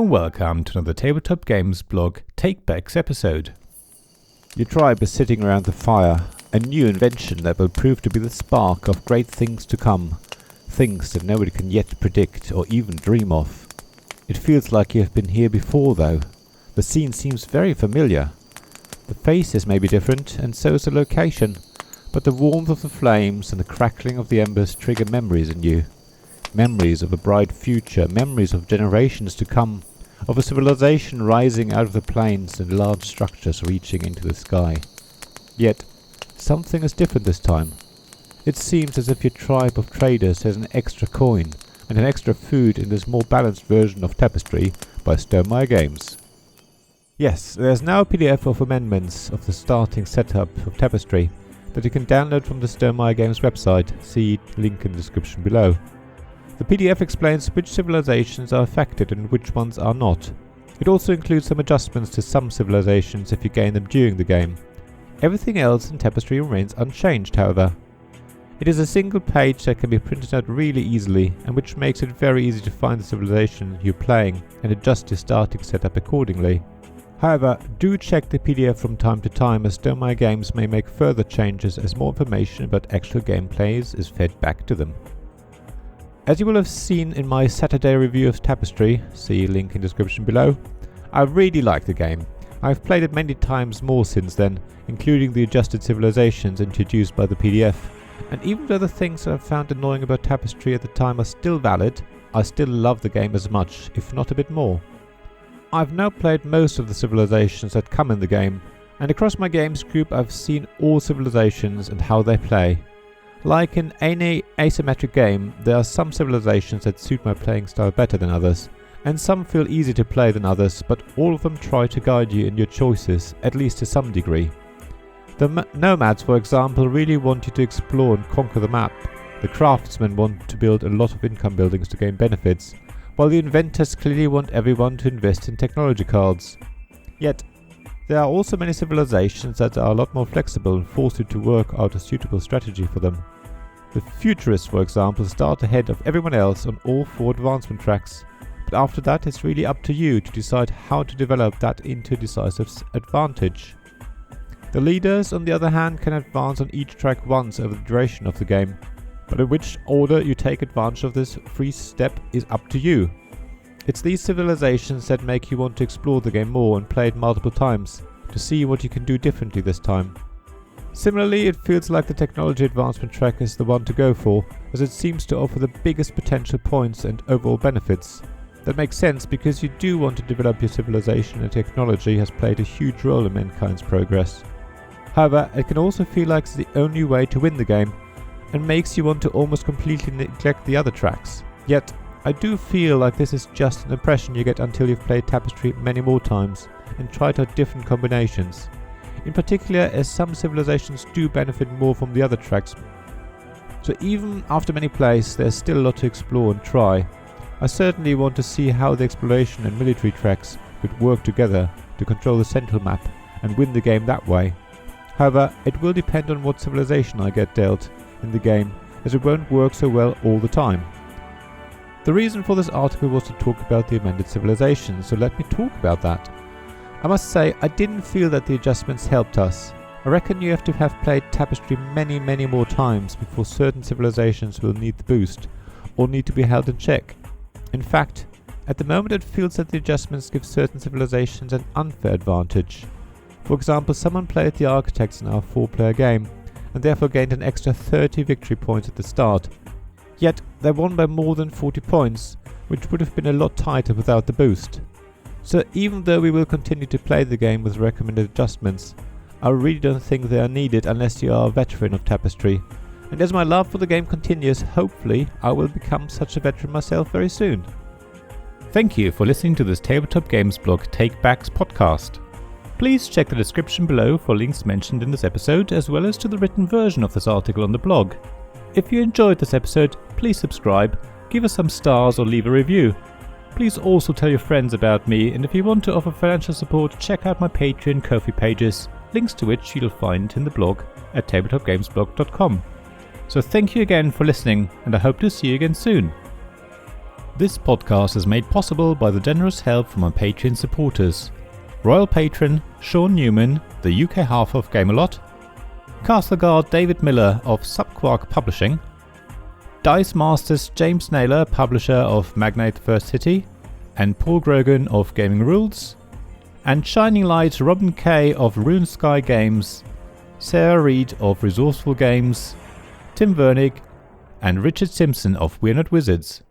and welcome to another Tabletop Games blog Takebacks episode. Your tribe is sitting around the fire, a new invention that will prove to be the spark of great things to come, things that nobody can yet predict or even dream of. It feels like you have been here before though. The scene seems very familiar. The faces may be different, and so is the location, but the warmth of the flames and the crackling of the embers trigger memories in you. Memories of a bright future, memories of generations to come, of a civilization rising out of the plains and large structures reaching into the sky. Yet, something is different this time. It seems as if your tribe of traders has an extra coin and an extra food in this more balanced version of Tapestry by Stonemaier Games. Yes, there's now a PDF of amendments of the starting setup of Tapestry that you can download from the Stonemaier Games website, see link in the description below. The PDF explains which civilizations are affected and which ones are not. It also includes some adjustments to some civilizations if you gain them during the game. Everything else in Tapestry remains unchanged, however. It is a single page that can be printed out really easily, and which makes it very easy to find the civilization you're playing and adjust your starting setup accordingly. However, do check the PDF from time to time, as Stonemaier Games may make further changes as more information about actual gameplays is fed back to them. As you will have seen in my Saturday review of Tapestry, see link in description below, I really like the game. I've played it many times more since then, including the adjusted civilizations introduced by the PDF, and even though the things I found annoying about Tapestry at the time are still valid, I still love the game as much, if not a bit more. I've now played most of the civilizations that come in the game, and across my games group I've seen all civilizations and how they play. Like in any asymmetric game, there are some civilizations that suit my playing style better than others, and some feel easier to play than others, but all of them try to guide you in your choices, at least to some degree. The nomads, for example, really want you to explore and conquer the map. The craftsmen want to build a lot of income buildings to gain benefits, while the inventors clearly want everyone to invest in technology cards. Yet, there are also many civilizations that are a lot more flexible and force you to work out a suitable strategy for them. The futurists, for example, start ahead of everyone else on all 4 advancement tracks, but after that it's really up to you to decide how to develop that into a decisive advantage. The leaders, on the other hand, can advance on each track once over the duration of the game, but in which order you take advantage of this free step is up to you. It's these civilizations that make you want to explore the game more and play it multiple times, to see what you can do differently this time. Similarly, it feels like the technology advancement track is the one to go for, as it seems to offer the biggest potential points and overall benefits. That makes sense because you do want to develop your civilization, and technology has played a huge role in mankind's progress. However, it can also feel like it's the only way to win the game, and makes you want to almost completely neglect the other tracks. Yet, I do feel like this is just an impression you get until you've played Tapestry many more times and tried out different combinations. In particular, as some civilizations do benefit more from the other tracks. So even after many plays, there's still a lot to explore and try. I certainly want to see how the exploration and military tracks could work together to control the central map and win the game that way. However, it will depend on what civilization I get dealt in the game, as it won't work so well all the time. The reason for this article was to talk about the amended civilizations, so let me talk about that. I must say, I didn't feel that the adjustments helped us. I reckon you have to have played Tapestry many more times before certain civilizations will need the boost, or need to be held in check. In fact, at the moment it feels that the adjustments give certain civilizations an unfair advantage. For example, someone played the architects in our 4-player game, and therefore gained an extra 30 victory points at the start. Yet, they won by more than 40 points, which would have been a lot tighter without the boost. So even though we will continue to play the game with recommended adjustments, I really don't think they are needed unless you are a veteran of Tapestry. And as my love for the game continues, hopefully I will become such a veteran myself very soon. Thank you for listening to this Tabletop Games blog Takebacks podcast. Please check the description below for links mentioned in this episode, as well as to the written version of this article on the blog. If you enjoyed this episode, please subscribe, give us some stars or leave a review. Please also tell your friends about me, and if you want to offer financial support, check out my Patreon and Ko-fi pages, links to which you'll find in the blog at tabletopgamesblog.com. So thank you again for listening, and I hope to see you again soon. This podcast is made possible by the generous help from our Patreon supporters. Royal Patron Sean Newman, the UK half of Gamelot, Castle Guard David Miller of Subquark Publishing, Dice Masters James Naylor, publisher of Magnate First City, and Paul Grogan of Gaming Rules, and Shining Light Robin Kay of Rune Sky Games, Sarah Reed of Resourceful Games, Tim Vernick, and Richard Simpson of We're Not Wizards.